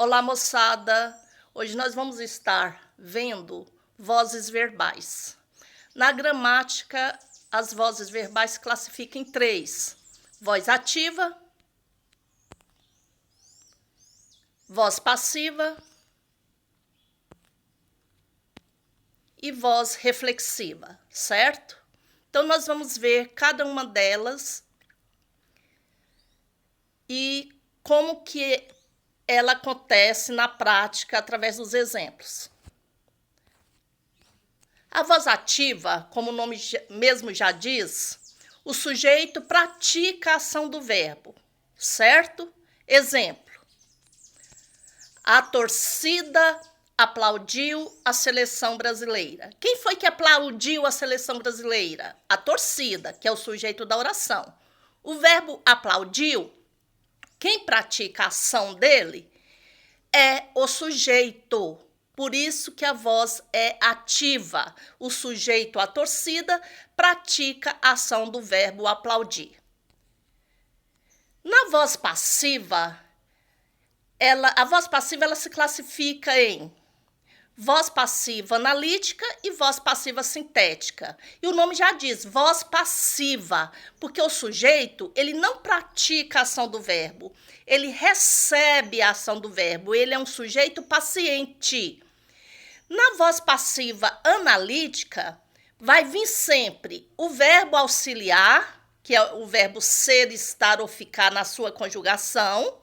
Olá, moçada! Hoje nós vamos estar vendo vozes verbais. Na gramática, as vozes verbais se classificam em três: voz ativa, voz passiva e voz reflexiva, certo? Então, nós vamos ver cada uma delas e como que ela acontece na prática através dos exemplos. A voz ativa, como o nome mesmo já diz, o sujeito pratica a ação do verbo, certo? Exemplo: a torcida aplaudiu a seleção brasileira. Quem foi que aplaudiu a seleção brasileira? A torcida, que é o sujeito da oração. O verbo aplaudiu, quem pratica a ação dele é o sujeito. Por isso que a voz é ativa. O sujeito, a torcida, pratica a ação do verbo aplaudir. Na voz passiva, a voz passiva ela se classifica em voz passiva analítica e voz passiva sintética. E o nome já diz, voz passiva, porque o sujeito, ele não pratica a ação do verbo, ele recebe a ação do verbo, ele é um sujeito paciente. Na voz passiva analítica, vai vir sempre o verbo auxiliar, que é o verbo ser, estar ou ficar na sua conjugação,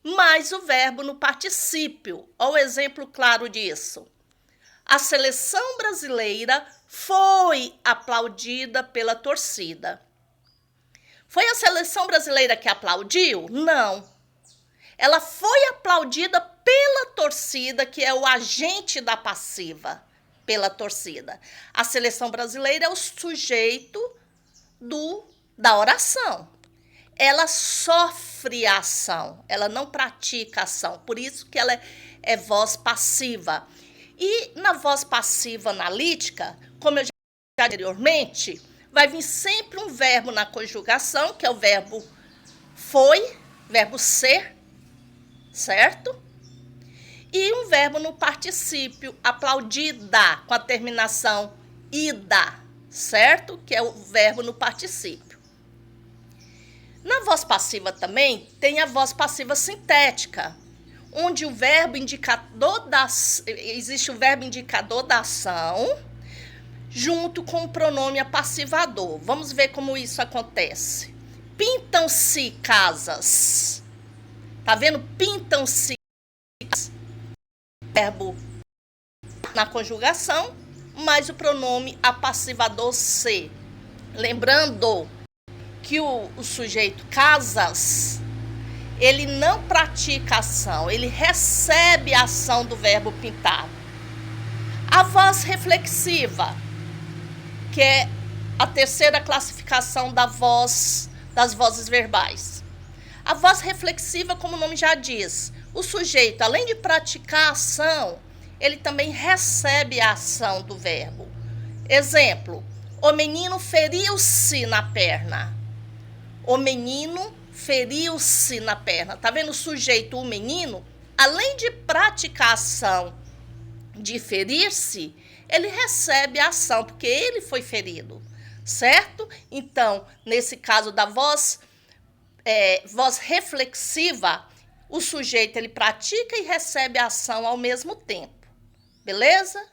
mais o verbo no particípio. Olha o exemplo claro disso. A seleção brasileira foi aplaudida pela torcida. Foi a seleção brasileira que aplaudiu? Não. Ela foi aplaudida pela torcida, que é o agente da passiva, pela torcida. A seleção brasileira é o sujeito da oração. Ela sofre a ação, ela não pratica a ação, por isso que ela é voz passiva. E na voz passiva analítica, como eu já disse anteriormente, vai vir sempre um verbo na conjugação, que é o verbo foi, verbo ser, certo? E um verbo no particípio, aplaudida, com a terminação ida, certo? Que é o verbo no particípio. Na voz passiva também tem a voz passiva sintética, onde existe o verbo indicador da ação junto com o pronome apassivador. Vamos ver como isso acontece. Pintam-se casas. Tá vendo? Pintam-se casas. Verbo na conjugação, mais o pronome apassivador se. Lembrando que o sujeito casas, ele não pratica ação, ele recebe a ação do verbo pintar. A voz reflexiva, que é a terceira classificação das vozes verbais. A voz reflexiva, como o nome já diz, o sujeito, além de praticar a ação, ele também recebe a ação do verbo. Exemplo: o menino feriu-se na perna. O menino feriu-se na perna. Tá vendo o sujeito, o menino? Além de praticar a ação de ferir-se, ele recebe a ação, porque ele foi ferido, certo? Então, nesse caso da voz reflexiva, o sujeito ele pratica e recebe a ação ao mesmo tempo. Beleza?